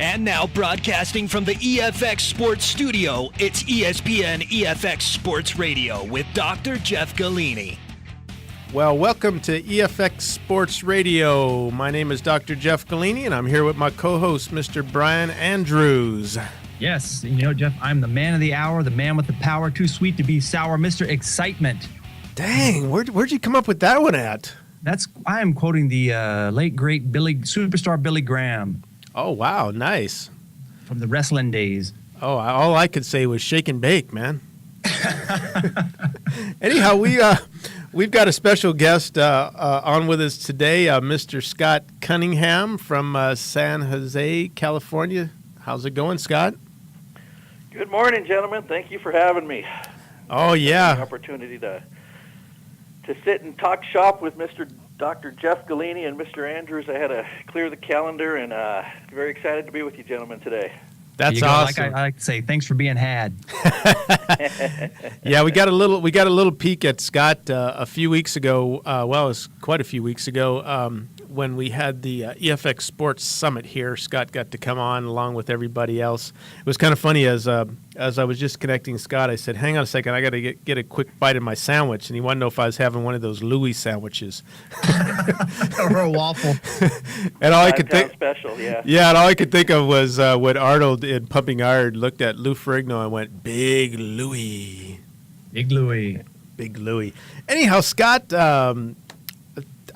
And now broadcasting from the EFX Sports Studio, it's ESPN EFX Sports Radio with Dr. Jeff Golini. Well, welcome to EFX Sports Radio. My name is Dr. Jeff Golini, and I'm here with my co-host, Mr. Brian Andrews. Yes, you know, Jeff, I'm the man of the hour, the man with the power, too sweet to be sour, Mr. Excitement. Dang, where'd you come up with that one at? I am quoting the late, great superstar Billy Graham. Oh, wow, nice. From the wrestling days. Oh, all I could say was shake and bake, man. Anyhow, we've got a special guest on with us today, Mr. Scott Cunningham from San Jose, California. How's it going, Scott? Good morning, gentlemen. Thank you for having me. Oh, yeah. The opportunity to sit and talk shop with Dr. Jeff Golini and Mr. Andrews. I had to clear the calendar, and very excited to be with you gentlemen today. That's awesome. I like to say, thanks for being had. Yeah, we got a little peek at Scott a few weeks ago. Well, it was quite a few weeks ago when we had the EFX Sports Summit here. Scott got to come on along with everybody else. It was kind of funny as I was just connecting Scott. I said, "Hang on a second, I got to get a quick bite of my sandwich," and he wanted to know if I was having one of those Louis sandwiches or a waffle. And all I could think, special, yeah. Yeah, and all I could think of was when Arnold in Pumping Iron looked at Lou Ferrigno and went, "Big Louis, Big Louis, Big Louis." Anyhow, Scott.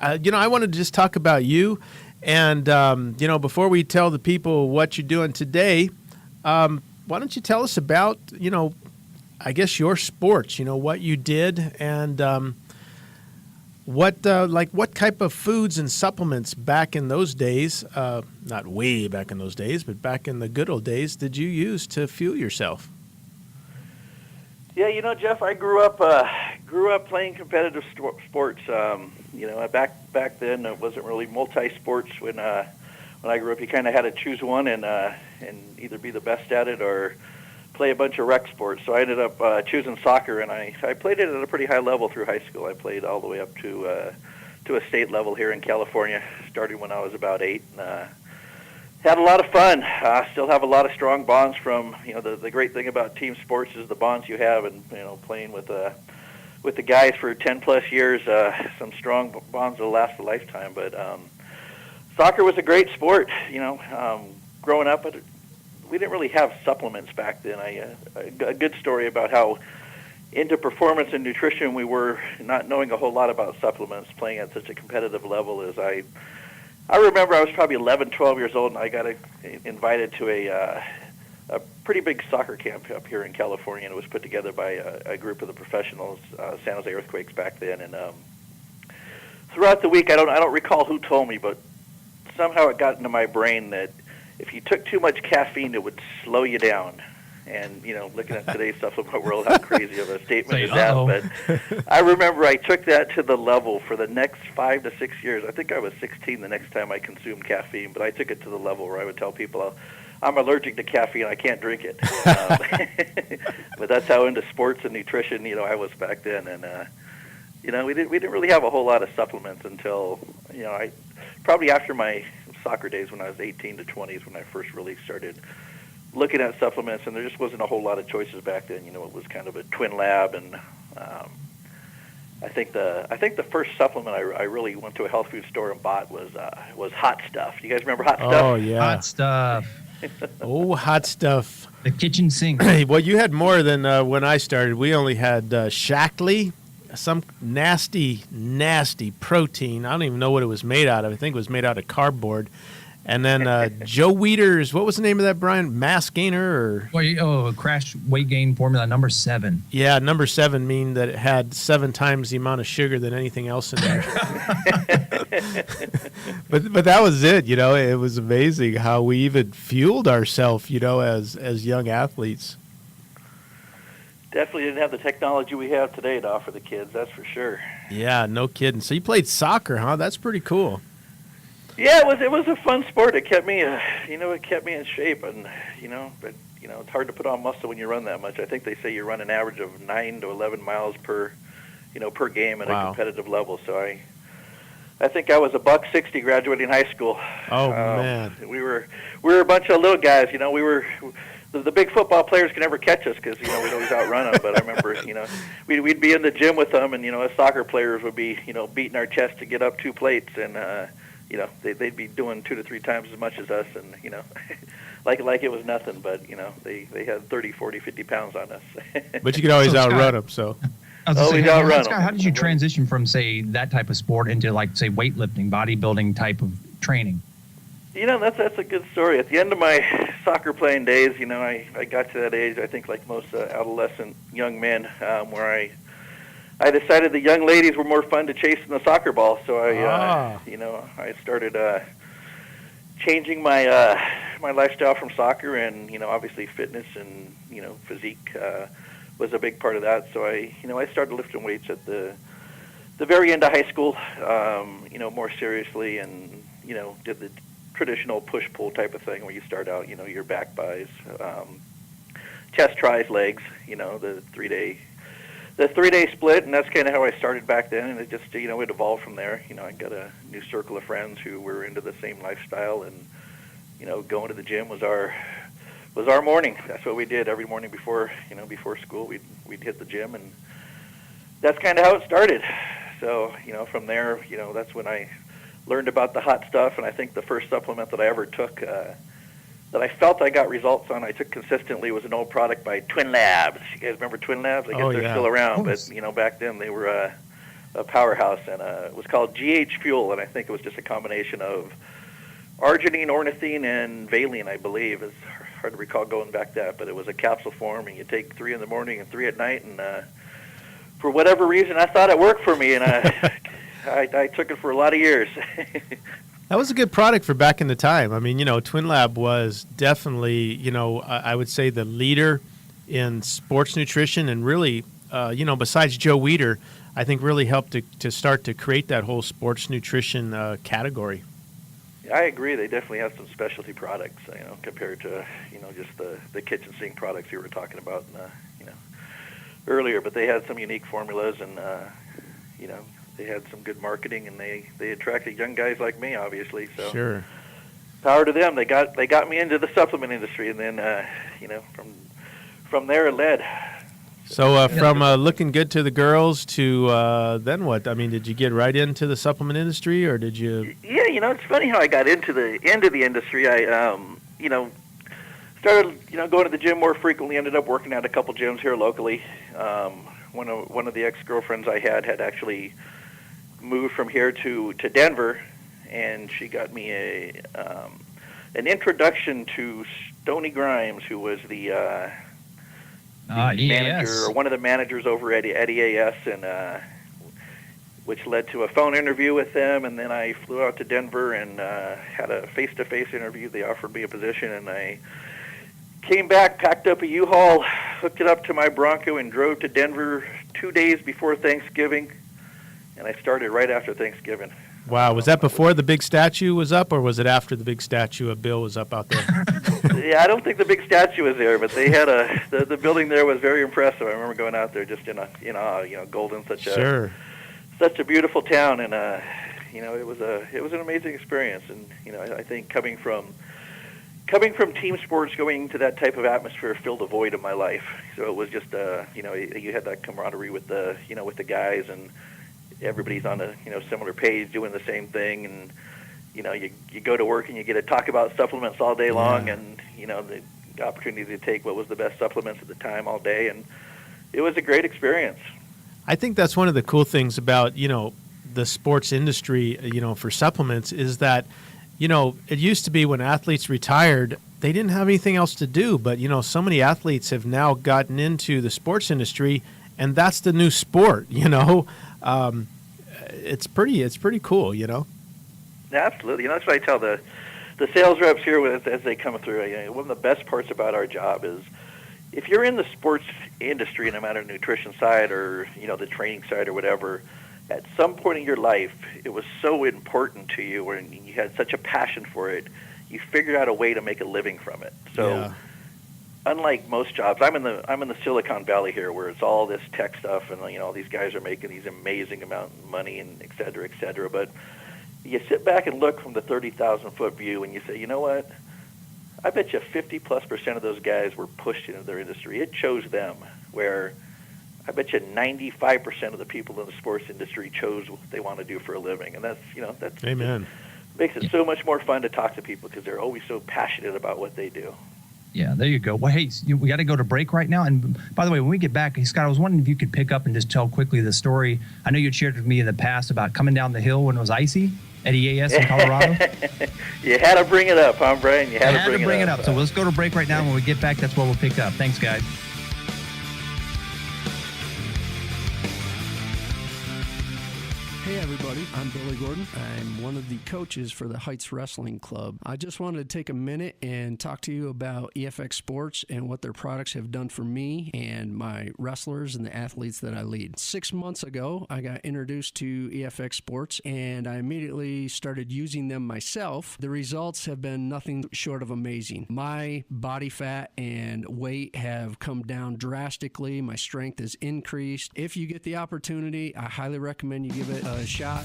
I wanted to just talk about you, and before we tell the people what you're doing today, why don't you tell us about I guess your sports, what you did, and what type of foods and supplements back in those days, not way back in those days, but back in the good old days, did you use to fuel yourself? Yeah, Jeff, I grew up playing competitive sports. Back then it wasn't really multi-sports. When I grew up, you kind of had to choose one and either be the best at it or play a bunch of rec sports. So I ended up choosing soccer, and I played it at a pretty high level through high school. I played all the way up to a state level here in California, starting when I was about 8. And, had a lot of fun. Still have a lot of strong bonds from, the great thing about team sports is the bonds you have, and playing with the guys for 10 plus years, some strong bonds will last a lifetime. But soccer was a great sport. Growing up, we didn't really have supplements back then. A good story about how into performance and nutrition we were, not knowing a whole lot about supplements, playing at such a competitive level. Is I remember I was probably 11, 12 years old, and I got invited to a pretty big soccer camp up here in California, and it was put together by a group of the professionals, San Jose Earthquakes back then. And throughout the week, I don't recall who told me, but somehow it got into my brain that if you took too much caffeine, it would slow you down. And, looking at today's supplement world, how crazy of a statement is that? But I remember I took that to the level for the next 5 to 6 years. I think I was 16 the next time I consumed caffeine, but I took it to the level where I would tell people, I'm allergic to caffeine, I can't drink it. But that's how into sports and nutrition, I was back then. And, we didn't really have a whole lot of supplements until, probably after my soccer days when I was 18 to 20s when I first really started looking at supplements, and there just wasn't a whole lot of choices back then. It was kind of a twin lab, and I think the first supplement I really went to a health food store and bought was Hot Stuff. You guys remember Hot Stuff? Oh yeah, Hot Stuff. Oh, Hot Stuff. The kitchen sink. Well, you had more than when I started. We only had Shackley, some nasty protein. I don't even know what it was made out of. I think it was made out of cardboard. And then Joe Weider's, what was the name of that, Brian? Mass Gainer? Crash weight gain formula number 7. Yeah, number 7 mean that it had 7 times the amount of sugar than anything else in there. But that was it, It was amazing how we even fueled ourselves, as young athletes. Definitely didn't have the technology we have today to offer the kids, that's for sure. Yeah, no kidding. So you played soccer, huh? That's pretty cool. Yeah, it was a fun sport. It kept me, it kept me in shape, and but it's hard to put on muscle when you run that much. I think they say you run an average of 9 to 11 miles per game at a competitive level. So I think I was a $160 graduating high school. Oh man, we were a bunch of little guys. You know, we were the big football players could never catch us because we'd always outrun them. But I remember we'd be in the gym with them, and us soccer players would be beating our chest to get up 2 plates, and they'd be doing 2 to 3 times as much as us, and like it was nothing. But they had 30, 40, 50 pounds on us. But you could always So, outrun Scott, them. So. How did you transition from, say, that type of sport into, like, say, weightlifting, bodybuilding type of training? That's a good story. At the end of my soccer playing days, I got to that age, I think like most adolescent young men, where I decided the young ladies were more fun to chase than the soccer ball. So I started changing my my lifestyle from soccer, and obviously fitness and physique was a big part of that. So I started lifting weights at the very end of high school, more seriously, and did the traditional push-pull type of thing where you start out, your back buys, chest tries, legs, the 3-day split, and that's kind of how I started back then, and it just, it evolved from there. I got a new circle of friends who were into the same lifestyle, and, going to the gym was our morning. That's what we did every morning before school. We'd hit the gym, and that's kind of how it started. So, from there, that's when I learned about the hot stuff, and I think the first supplement that I ever took that I felt I got results on, I took consistently, was an old product by Twin Labs. You guys remember Twin Labs? I guess they're still around, but back then they were a powerhouse, and it was called GH Fuel, and I think it was just a combination of arginine, ornithine, and valine, I believe. It's hard to recall going back that, but it was a capsule form, and you take 3 in the morning and 3 at night, and for whatever reason, I thought it worked for me, and I took it for a lot of years. That was a good product for back in the time. I mean, Twin Lab was definitely, I would say the leader in sports nutrition, and really, besides Joe Weider, I think really helped to start to create that whole sports nutrition category. I agree. They definitely have some specialty products, compared to, just the kitchen sink products you were talking about, earlier. But they had some unique formulas, and, they had some good marketing, and they attracted young guys like me, obviously. So sure, power to them. They got me into the supplement industry, and then from there it led. So from looking good to the girls to then what? I mean, did you get right into the supplement industry, or did you? Yeah, it's funny how I got into the industry. I started going to the gym more frequently. Ended up working at a couple gyms here locally. One of the ex-girlfriends I had actually moved from here to Denver, and she got me an introduction to Stoney Grimes, who was the manager, or one of the managers over at EAS, and which led to a phone interview with them, and then I flew out to Denver and had a face-to-face interview. They offered me a position, and I came back, packed up a U-Haul, hooked it up to my Bronco, and drove to Denver 2 days before Thanksgiving, and I started right after Thanksgiving. Wow, was that before the big statue was up, or was it after the big statue of Bill was up out there? Yeah, I don't think the big statue was there, but they had the building there was very impressive. I remember going out there just in Golden, such a beautiful town, and it was an amazing experience. And I think coming from team sports, going to that type of atmosphere filled a void in my life. So it was just you had that camaraderie with the guys, and everybody's on a similar page doing the same thing, and you go to work and you get to talk about supplements all day long, and the opportunity to take what was the best supplements at the time all day, and it was a great experience. I think that's one of the cool things about the sports industry for supplements is that it used to be when athletes retired, they didn't have anything else to do, but so many athletes have now gotten into the sports industry, and that's the new sport. It's pretty cool. Absolutely. That's what I tell the sales reps here as they come through. One of the best parts about our job is if you're in the sports industry, no matter the nutrition side or the training side or whatever, at some point in your life, it was so important to you, and you had such a passion for it, you figured out a way to make a living from it. So, unlike most jobs, I'm in the Silicon Valley here, where it's all this tech stuff, and all these guys are making these amazing amount of money, and et cetera, et cetera. But you sit back and look from the 30,000-foot view, and you say, you know what? I bet you 50+% of those guys were pushed into their industry. It chose them, where I bet you 95% of the people in the sports industry chose what they want to do for a living. And that's, Amen. Makes it so much more fun to talk to people because they're always so passionate about what they do. Yeah, there you go. Well, hey, we got to go to break right now. And by the way, when we get back, Scott, I was wondering if you could pick up and just tell quickly the story. I know you'd shared with me in the past about coming down the hill when it was icy at EAS in Colorado. You had to bring it up, huh, Brian? You had to bring it up. So let's go to break right now. When we get back, that's what we'll pick up. Thanks, guys. Hey everybody, I'm Billy Gordon. I'm one of the coaches for the Heights Wrestling Club. I just wanted to take a minute and talk to you about EFX Sports and what their products have done for me and my wrestlers and the athletes that I lead. 6 months ago, I got introduced to EFX Sports and I immediately started using them myself. The results have been nothing short of amazing. My body fat and weight have come down drastically. My strength has increased. If you get the opportunity, I highly recommend you give it a shot.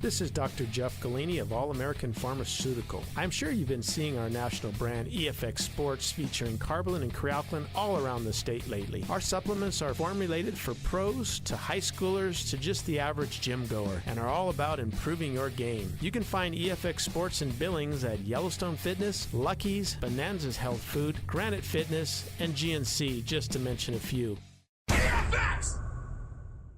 This is Dr. Jeff Golini of All American Pharmaceutical. I'm sure you've been seeing our national brand EFX Sports featuring Carbolin and Crealkalin all around the state lately. Our supplements are formulated for pros to high schoolers to just the average gym goer and are all about improving your game. You can find EFX Sports in Billings at Yellowstone Fitness, Lucky's, Bonanza's Health Food, Granite Fitness, and GNC, just to mention a few. EFX!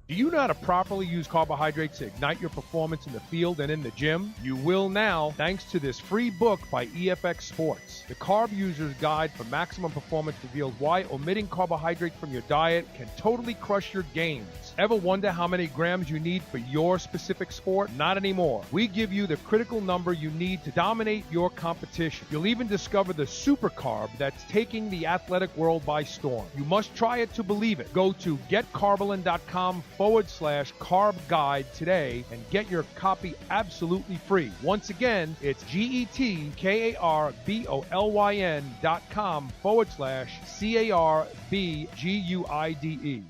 Do you know how to properly use carbohydrates to ignite your performance in the field and in the gym? You will now, thanks to this free book by EFX Sports. The Carb User's Guide for Maximum Performance reveals why omitting carbohydrates from your diet can totally crush your gains. Ever wonder how many grams you need for your specific sport? Not anymore. We give you the critical number you need to dominate your competition. You'll even discover the super carb that's taking the athletic world by storm. You must try it to believe it. Go to getcarbolin.com/carb guide today and get your copy absolutely free. Once again, it's getkarbolin.com/CARBGUIDE.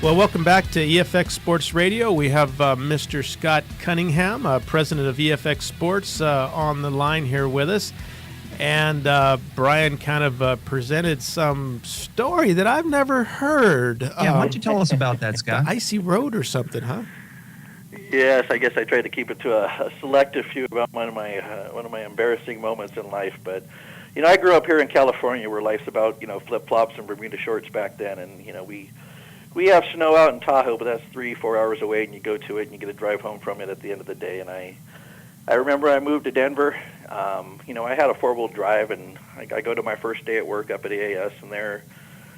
Well, welcome back to EFX Sports Radio. We have Mr. Scott Cunningham, president of EFX Sports, on the line here with us. And Brian kind of presented some story that I've never heard. Yeah, why don't you tell us about that, Scott? The icy road or something, huh? Yes, I guess I tried to keep it to a selective few about one of my embarrassing moments in life. But I grew up here in California, where life's about flip flops and Bermuda shorts back then, and we have snow out in Tahoe, but that's 3-4 hours away, and you go to it and you get to drive home from it at the end of the day. And I remember I moved to Denver. I had a 4-wheel drive, and I go to my first day at work up at EAS, and they're,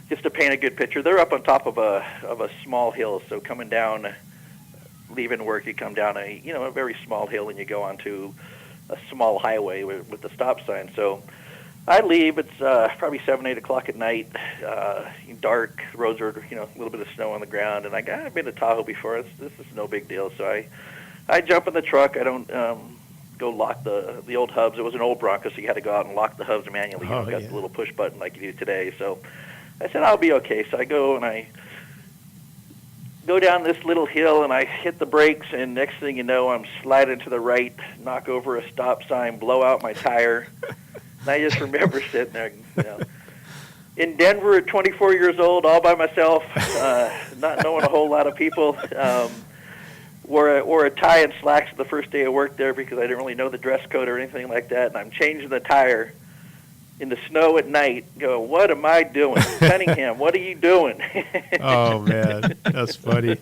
just to paint a good picture, they're up on top of a small hill. So coming down, leaving work, you come down a very small hill, and you go onto a small highway with the stop sign. So I leave. It's probably 7, 8 o'clock at night. Dark. Roads are, a little bit of snow on the ground. And I've been to Tahoe before. This is no big deal. So I jump in the truck. I don't go lock the old hubs. It was an old Bronco, so you had to go out and lock the hubs manually. Got the little push button like you do today. So I said, I'll be okay. So I go and I go down this little hill, and I hit the brakes, and next thing you know, I'm sliding to the right, knock over a stop sign, blow out my tire. And I just remember sitting there, in Denver at 24 years old, all by myself, not knowing a whole lot of people. Wore a tie and slacks the first day of work there because I didn't really know the dress code or anything like that. And I'm changing the tire in the snow at night, going, what am I doing? Cunningham, what are you doing? Oh, man, that's funny.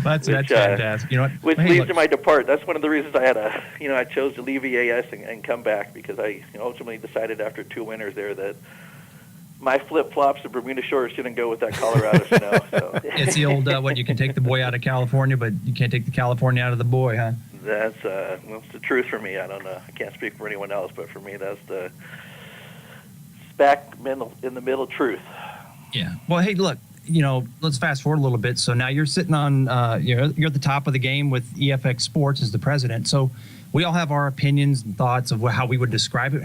That's fantastic. Which leads to my depart. That's one of the reasons I had I chose to leave EAS and come back, because I ultimately decided after 2 winters there that my flip-flops and Bermuda shorts didn't go with that Colorado snow. So. It's the old, you can take the boy out of California, but you can't take the California out of the boy, huh? That's the truth for me. I don't know. I can't speak for anyone else, but for me, that's the smack in the middle truth. Yeah. Well, hey, look, let's fast forward a little bit. So now you're sitting on, you're at the top of the game with EFX Sports as the president. So we all have our opinions and thoughts of how we would describe it.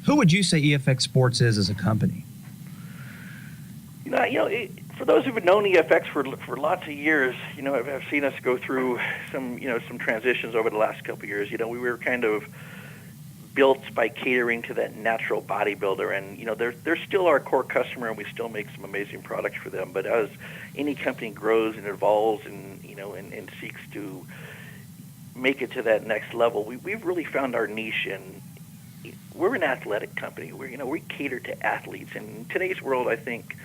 Who would you say EFX Sports is as a company? For those who've known EFX for lots of years, have seen us go through some transitions over the last couple of years. We were kind of built by catering to that natural bodybuilder, and they're still our core customer, and we still make some amazing products for them. But as any company grows and evolves, and and seeks to make it to that next level, we've really found our niche, and we're an athletic company. We cater to athletes, and in today's world, I think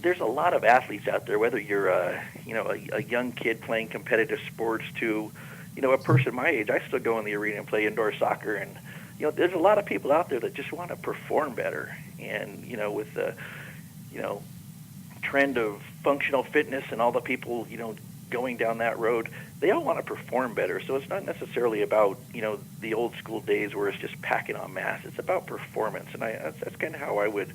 there's a lot of athletes out there. Whether you're a young kid playing competitive sports to a person my age, I still go in the arena and play indoor soccer, and there's a lot of people out there that just want to perform better. And with the trend of functional fitness and all the people going down that road, they all want to perform better. So it's not necessarily about the old school days where it's just packing on mass. It's about performance, and that's kind of how I would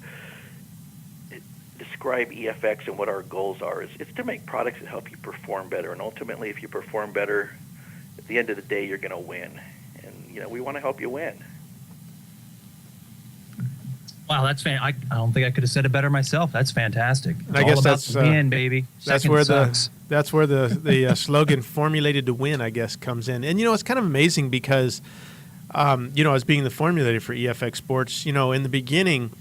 describe EFX and what our goals are. It's to make products that help you perform better, and ultimately, if you perform better, at the end of the day, you're going to win. And we want to help you win. Wow, that's fantastic. I don't think I could have said it better myself. That's fantastic. I guess that's the win, baby. That's where the slogan "formulated to win," I guess, comes in. And it's kind of amazing because as being the formulator for EFX Sports, in the beginning,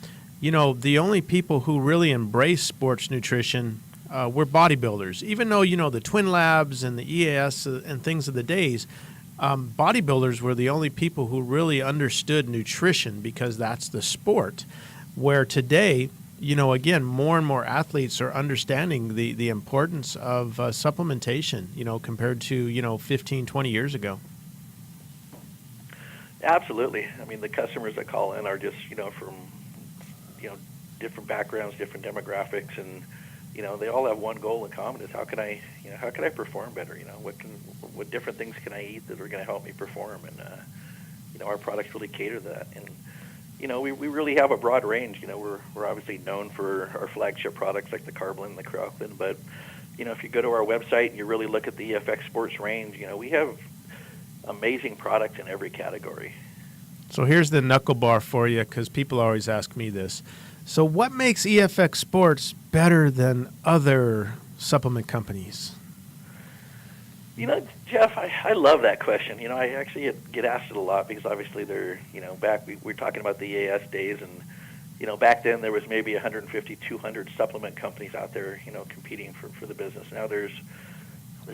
the only people who really embrace sports nutrition were bodybuilders. Even though, the Twin Labs and the EAS and things of the days, bodybuilders were the only people who really understood nutrition because that's the sport. Where today, again, more and more athletes are understanding the importance of supplementation, compared to, 15, 20 years ago. Absolutely. I mean, the customers that call in are just, from different backgrounds, different demographics, and they all have one goal in common: is how can I perform better? What different things can I eat that are going to help me perform? And our products really cater to that. And we really have a broad range. We're obviously known for our flagship products like the Carbon and the Crocklin, but if you go to our website and you really look at the EFX Sports range, we have amazing products in every category. So here's the knuckle bar for you, because people always ask me this. So what makes EFX Sports better than other supplement companies? Jeff, I love that question. I actually get asked it a lot because obviously they're, back, we're talking about the EAS days, and, back then there was maybe 150, 200 supplement companies out there, competing for the business. Now there's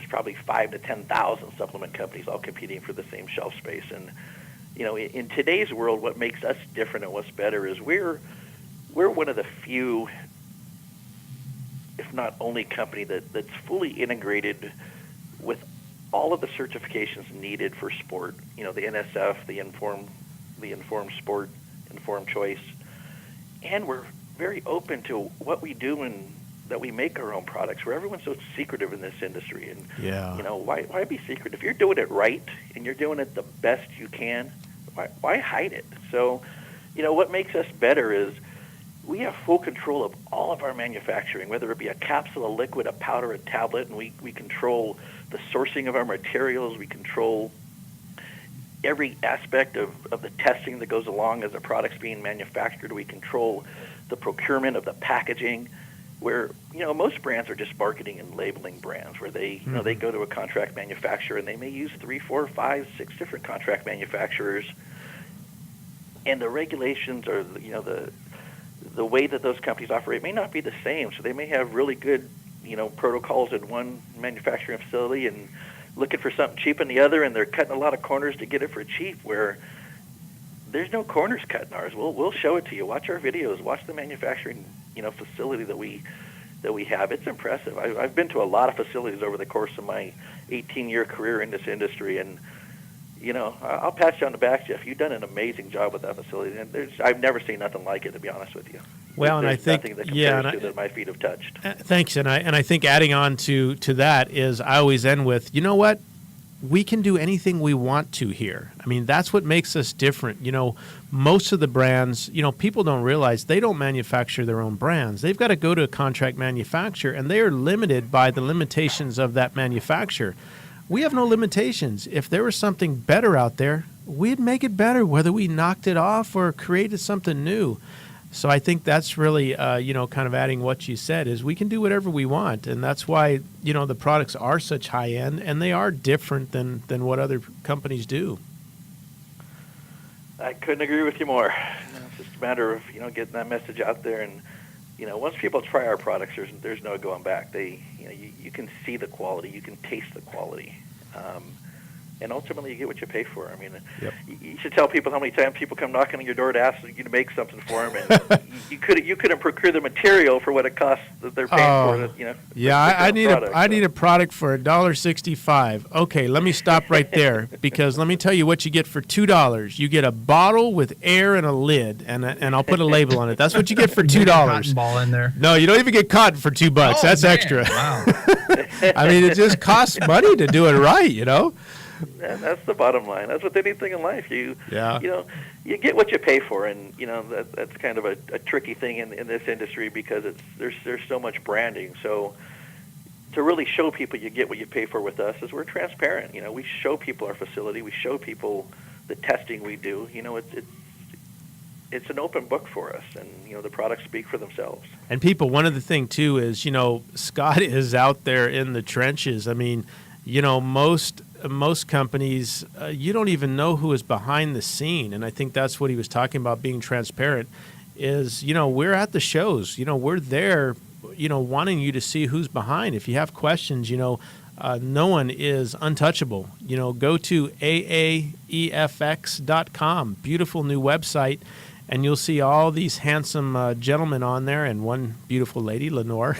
probably 5,000 to 10,000 supplement companies all competing for the same shelf space. And, in today's world, what makes us different and what's better is we're one of the few, if not only, company that's fully integrated with all of the certifications needed for sport. The NSF, the Informed Sport, Informed Choice, and we're very open to what we do and that we make our own products. Where everyone's so secretive in this industry, and why be secret? If you're doing it right and you're doing it the best you can, why hide it? So, what makes us better is we have full control of all of our manufacturing, whether it be a capsule, a liquid, a powder, a tablet, and we control the sourcing of our materials. We control every aspect of the testing that goes along as the product's being manufactured. We control the procurement of the packaging, where most brands are just marketing and labeling brands, where they they go to a contract manufacturer and they may use 3, 4, 5, 6 different contract manufacturers, and the regulations or the way that those companies operate may not be the same. So they may have really good protocols in one manufacturing facility and looking for something cheap in the other, and they're cutting a lot of corners to get it for cheap, where there's no corners cut in ours. We'll show it to you. Watch our videos. Watch the manufacturing facility that we have. It's impressive. I've been to a lot of facilities over the course of my 18-year career in this industry, and I'll pat you on the back, Jeff. You've done an amazing job with that facility, and I've never seen nothing like it, to be honest with you. Well, and I think nothing that compares to that my feet have touched. Thanks, and I think adding on to that is I always end with, we can do anything we want to here. I mean, that's what makes us different. You know, most of the brands, you know, people don't realize they don't manufacture their own brands. They've got to go to a contract manufacturer, and they are limited by the limitations of that manufacturer. We have no limitations. If there was something better out there, we'd make it better, whether we knocked it off or created something new. So I think that's really, you know, kind of adding what you said, is we can do whatever we want. And that's why, you know, the products are such high end, and they are different than what other companies do. I couldn't agree with you more. It's just a matter of, you know, getting that message out there. And, you know, once people try our products, there's no going back. You can see the quality. You can taste the quality. And ultimately, you get what you pay for. I mean, yep. You should tell people how many times people come knocking on your door to ask you to make something for them, and you couldn't procure the material for what it costs that they're paying for. You know. Yeah, I need a product for $1.65. Okay, let me stop right there, because let me tell you what you get for $2. You get a bottle with air and a lid, and I'll put a label on it. That's what you get for $2. Cotton ball in there. No, you don't even get cotton for $2. That's man. Extra. Wow. I mean, it just costs money to do it right, you know. And that's the bottom line. That's with anything in life. You know, you get what you pay for, and you know that's kind of a tricky thing in this industry, because there's so much branding. So to really show people you get what you pay for with us is we're transparent. You know, we show people our facility, we show people the testing we do. You know, it's an open book for us, and you know the products speak for themselves. And people, one other thing too is, you know, Scott is out there in the trenches. I mean, you know, most companies, you don't even know who is behind the scene. And I think that's what he was talking about, being transparent, is, you know, we're at the shows. You know, we're there, you know, wanting you to see who's behind. If you have questions, you know, no one is untouchable. You know, go to AAEFX.com, beautiful new website, and you'll see all these handsome gentlemen on there, and one beautiful lady, Lenore.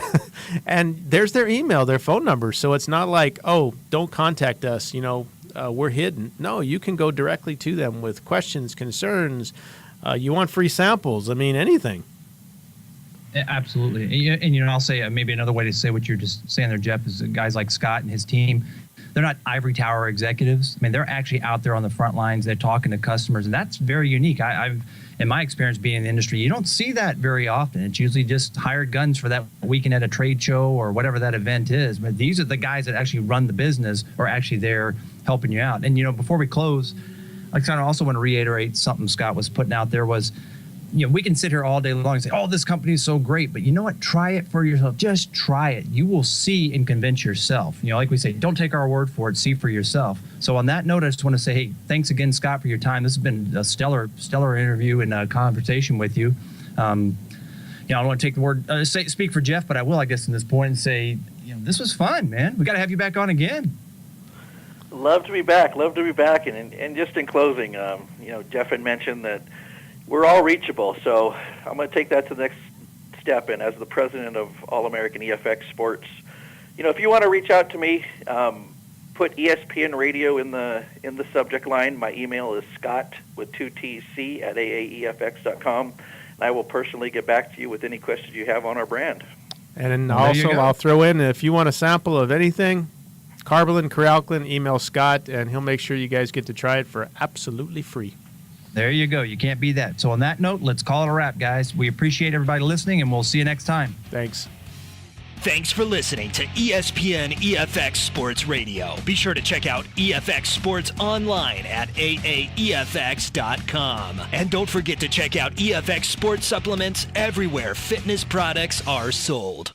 And there's their email, their phone number. So it's not like, oh, don't contact us, you know, we're hidden. No, you can go directly to them with questions, concerns. You want free samples. I mean, anything. Absolutely. And you know, I'll say maybe another way to say what you're just saying there, Jeff, is that guys like Scott and his team, they're not ivory tower executives. I mean, they're actually out there on the front lines. They're talking to customers, and that's very unique. I've in my experience being in the industry, you don't see that very often. It's usually just hired guns for that weekend at a trade show or whatever that event is. But these are the guys that actually run the business, or actually there helping you out. And, you know, before we close, I kind of also want to reiterate something Scott was putting out there was, you know, we can sit here all day long and say, oh, this company is so great. But you know what? Try it for yourself. Just try it. You will see and convince yourself. You know, like we say, don't take our word for it. See for yourself. So on that note, I just want to say, hey, thanks again, Scott, for your time. This has been a stellar interview and a conversation with you. You know, I don't want to take the word, speak for Jeff, but I will, I guess, in this point and say, you know, this was fun, man. We got to have you back on again. Love to be back. And just in closing, you know, Jeff had mentioned that we're all reachable, so I'm going to take that to the next step. And as the president of All American EFX Sports, you know, if you want to reach out to me, put ESPN Radio in the subject line. My email is Scott with 2 T's C at AAEFX.com, and I will personally get back to you with any questions you have on our brand. And also, I'll throw in, if you want a sample of anything, Carbolin, Coralclin, email Scott, and he'll make sure you guys get to try it for absolutely free. There you go. You can't beat that. So on that note, let's call it a wrap, guys. We appreciate everybody listening, and we'll see you next time. Thanks. Thanks for listening to ESPN EFX Sports Radio. Be sure to check out EFX Sports online at AAEFX.com. And don't forget to check out EFX Sports supplements everywhere fitness products are sold.